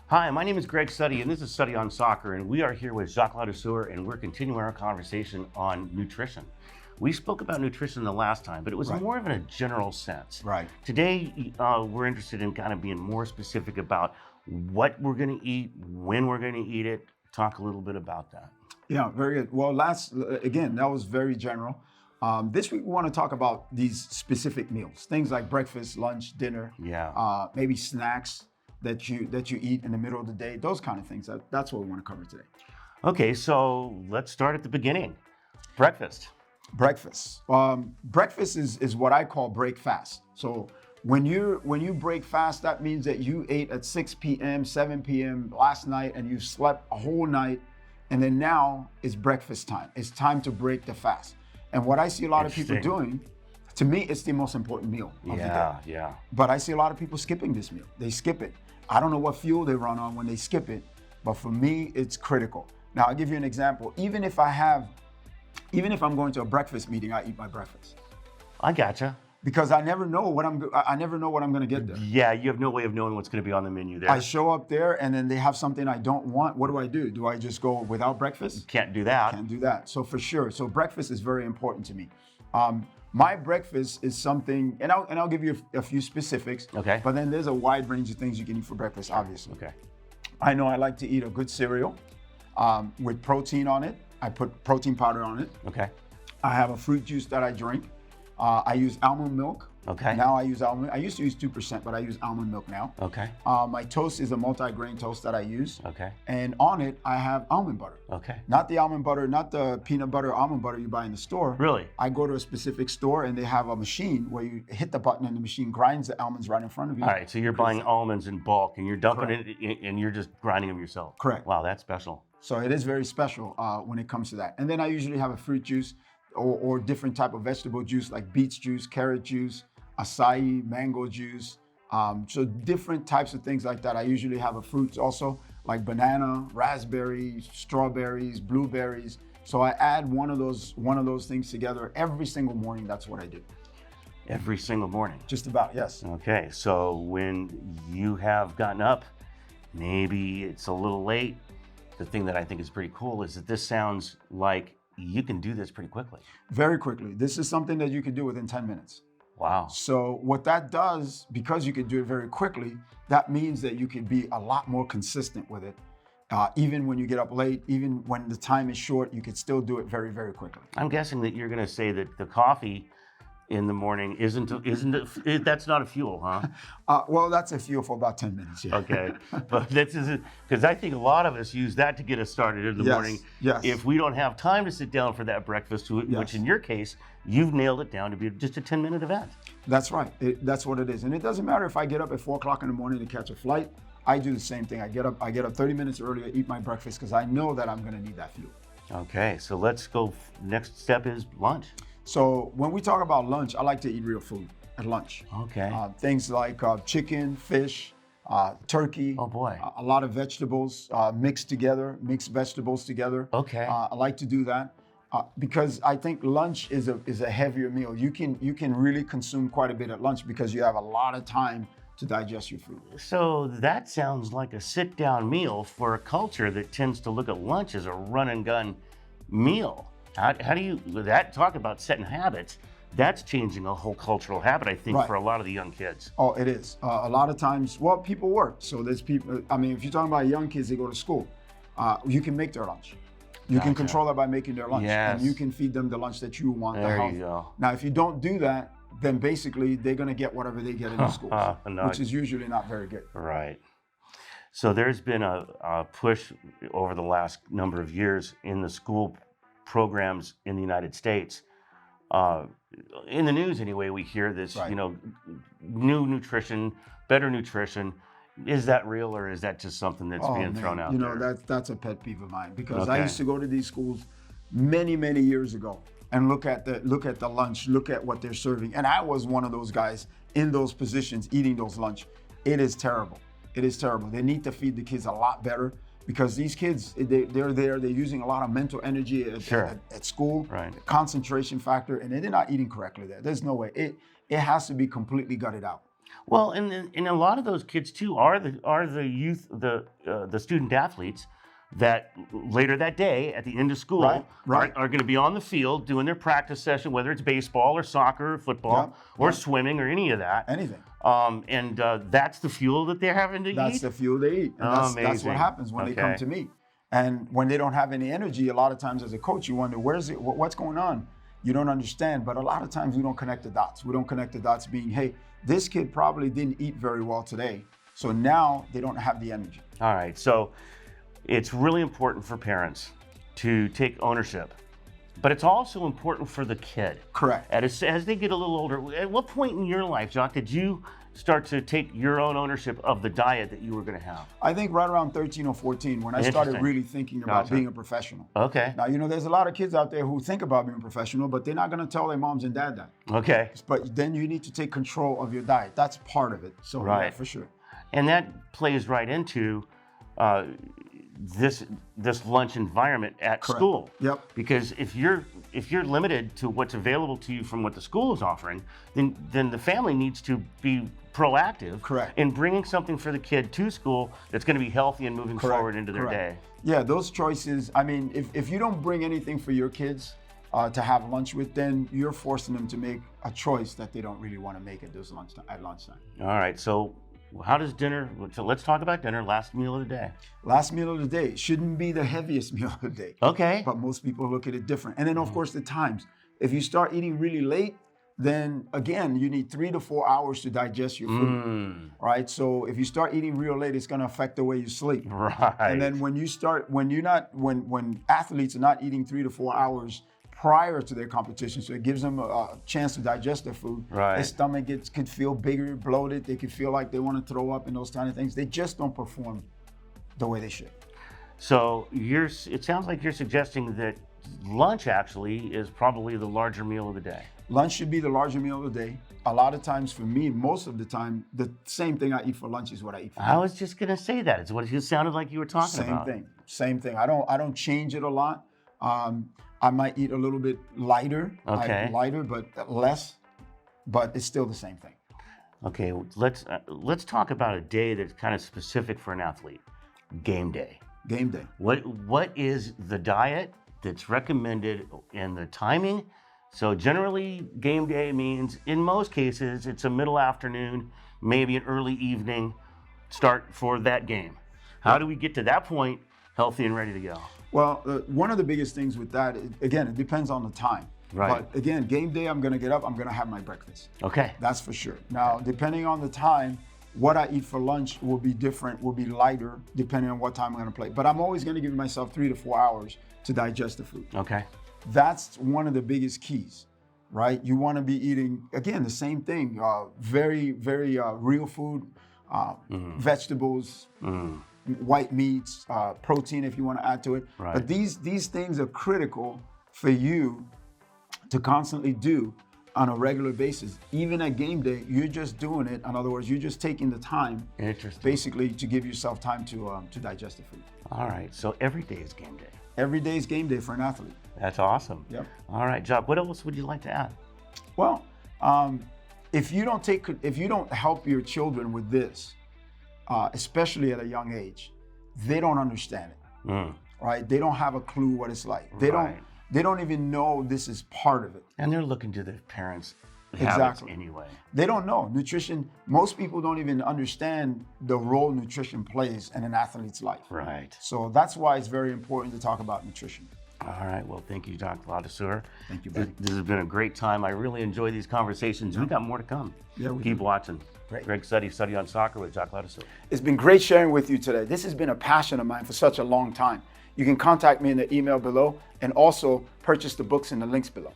Hi, my name is Greg Suttie, and this is Suttie on Soccer, and we are here with Jacques Ladouceur, and we're continuing our conversation on nutrition. We spoke about nutrition the last time, but it was more of in a general sense. Right. Today, we're interested in kind of being more specific about what we're going to eat, when we're going to eat it. Talk a little bit about that. Yeah, very good. Well, again, that was very general. This week we want to talk about these specific meals, things like breakfast, lunch, dinner, maybe snacks that you eat in the middle of the day, those kind of things. That's what we want to cover today. Okay, so let's start at the beginning. Breakfast. Breakfast. Breakfast is what I call break fast. So when you break fast, that means that you ate at 6 p.m., 7 p.m. last night, and you slept a whole night, and then now it's breakfast time. It's time to break the fast. And what I see a lot of people doing, to me, it's the most important meal of the day. Yeah. But I see a lot of people skipping this meal. They skip it. I don't know what fuel they run on when they skip it, but for me, it's critical. Now, I'll give you an example. Even if I'm going to a breakfast meeting, I eat my breakfast. I gotcha. Because I never know what I'm going to get there. Yeah, you have no way of knowing what's going to be on the menu there. I show up there and then they have something I don't want. What do? Do I just go without breakfast? Can't do that. Can't do that. So for sure. So breakfast is very important to me. My breakfast is something, and I'll give you a few specifics. Okay. But then there's a wide range of things you can eat for breakfast, obviously. Okay. I know I like to eat a good cereal with protein on it. I put protein powder on it. Okay. I have a fruit juice that I drink. I use almond milk. Okay. Now I use almond. I used to use 2%, but I use almond milk now. Okay. My toast is a multi-grain toast that I use. Okay. And on it, I have almond butter. Okay. Not the almond butter, not the peanut butter almond butter you buy in the store. Really? I go to a specific store and they have a machine where you hit the button and the machine grinds the almonds right in front of you. All right, so you're buying almonds in bulk and you're dumping it and you're just grinding them yourself. Correct. Wow, that's special. So it is very special when it comes to that. And then I usually have a fruit juice or different type of vegetable juice like beets juice, carrot juice, acai, mango juice. So different types of things like that. I usually have a fruits also like banana, raspberries, strawberries, blueberries. So I add one of those things together every single morning. That's what I do. Every single morning? Just about, yes. Okay, so when you have gotten up, maybe it's a little late. The thing that I think is pretty cool is that this sounds like you can do this pretty quickly. Very quickly. This is something that you can do within 10 minutes. Wow. So what that does, because you can do it very quickly, that means that you can be a lot more consistent with it. Even when you get up late, even when the time is short, you can still do it very, very quickly. I'm guessing that you're going to say that the coffee in the morning that's not a fuel, huh? Well, that's a fuel for about 10 minutes. Yeah. Okay, but this is because I think a lot of us use that to get us started in the morning. Yes. If we don't have time to sit down for that breakfast, which in your case, you've nailed it down to be just a 10-minute event. That's right. That's what it is. And it doesn't matter if I get up at 4 o'clock in the morning to catch a flight. I do the same thing. I get up 30 minutes earlier, eat my breakfast because I know that I'm going to need that fuel. Okay, so let's go. Next step is lunch. So when we talk about lunch, I like to eat real food at lunch. Okay. Things like chicken, fish, turkey. Oh boy. A lot of vegetables mixed vegetables together. Okay. I like to do that because I think lunch is a heavier meal. You can really consume quite a bit at lunch because you have a lot of time to digest your food. So that sounds like a sit-down meal for a culture that tends to look at lunch as a run-and-gun meal. How do you talk about setting habits? That's changing a whole cultural habit, I think, for a lot of the young kids. Oh, it is. A lot of times, well, people work. So there's people, I mean, if you're talking about young kids, they go to school. You can make their lunch. You can control that by making their lunch. Yes. And you can feed them the lunch that you want. There you go. Now, if you don't do that, then basically they're going to get whatever they get in the schools, which is usually not very good. Right. So there's been a push over the last number of years in the school programs in the United States. In the news anyway, we hear this, new nutrition, better nutrition. Is that real or is that just something that's being thrown out there? That's a pet peeve of mine because I used to go to these schools many, many years ago and look at the lunch, look at what they're serving. And I was one of those guys in those positions eating those lunch. It is terrible. It is terrible. They need to feed the kids a lot better. Because these kids, they're using a lot of mental energy at school, concentration factor, and they're not eating correctly there. There's no way. It has to be completely gutted out. Well, and a lot of those kids too are the youth, the student athletes that later that day at the end of school Right. are going to be on the field doing their practice session, whether it's baseball or soccer or football or swimming or any of that. Anything. And that's the fuel that they're having to eat. That's the fuel they eat. And that's what happens when they come to me. And when they don't have any energy, a lot of times as a coach, you wonder, what's going on? You don't understand. But a lot of times we don't connect the dots. We don't connect the dots being, hey, this kid probably didn't eat very well today. So now they don't have the energy. All right. So it's really important for parents to take ownership, but it's also important for the kid. Correct. As they get a little older, at what point in your life, Jacques, did you start to take your own ownership of the diet that you were going to have? I think right around 13 or 14 when I started really thinking about being a professional. Okay. Now, there's a lot of kids out there who think about being a professional, but they're not going to tell their moms and dad that. Okay. But then you need to take control of your diet. That's part of it. So yeah, for sure. And that plays right into this lunch environment at school. Yep. Because if you're limited to what's available to you from what the school is offering, then the family needs to be proactive in bringing something for the kid to school that's going to be healthy and moving forward into their day. Yeah, those choices. I mean, if you don't bring anything for your kids to have lunch with, then you're forcing them to make a choice that they don't really want to make at lunchtime. All right. So how does dinner? So let's talk about dinner. Last meal of the day. Last meal of the day shouldn't be the heaviest meal of the day. Okay. But most people look at it different. And then of course the times. If you start eating really late, then again, you need 3 to 4 hours to digest your food, right? So if you start eating real late, it's going to affect the way you sleep. Right. And then when athletes are not eating 3 to 4 hours prior to their competition, so it gives them a chance to digest their food. Their stomach could feel bigger, bloated. They could feel like they want to throw up and those kind of things. They just don't perform the way they should. So it sounds like you're suggesting that lunch actually is probably the larger meal of the day. Lunch should be the larger meal of the day. A lot of times for me, most of the time, the same thing I eat for lunch is what I eat for dinner. I was just going to say that. It's what it sounded like you were talking about. Same thing. I don't change it a lot. I might eat a little bit lighter, but less, but it's still the same thing. Okay, let's talk about a day that's kind of specific for an athlete. Game day. Game day. What is the diet that's recommended and the timing? So generally, game day means, in most cases, it's a middle afternoon, maybe an early evening start for that game. How do we get to that point healthy and ready to go? Well, one of the biggest things with that, again, it depends on the time. Right. But again, game day, I'm going to get up, I'm going to have my breakfast. Okay. That's for sure. Now, depending on the time, what I eat for lunch will be different, will be lighter, depending on what time I'm going to play. But I'm always going to give myself 3 to 4 hours to digest the food. Okay. That's one of the biggest keys, right? You want to be eating, again, the same thing, very, very real food, vegetables, white meats, protein if you want to add to it. Right. But these things are critical for you to constantly do on a regular basis. Even at game day, you're just doing it. In other words, you're just taking the time, basically, to give yourself time to digest the food. All right. So every day is game day. Every day is game day for an athlete. That's awesome. Yep. All right, Jacques, what else would you like to add? Well, if you don't help your children with this, especially at a young age, they don't understand it. Right? They don't have a clue what it's like. They don't even know this is part of it. And they're looking to their parents' habits anyway. They don't know. Nutrition, most people don't even understand the role nutrition plays in an athlete's life. Right. So that's why it's very important to talk about nutrition. All right. Well, thank you, Dr. Ladouceur. Thank you, buddy. This has been a great time. I really enjoy these conversations. We've got more to come. Yeah, Keep watching. Great. Greg Suttie on Soccer with Jacques Ladouceur. It's been great sharing with you today. This has been a passion of mine for such a long time. You can contact me in the email below and also purchase the books in the links below.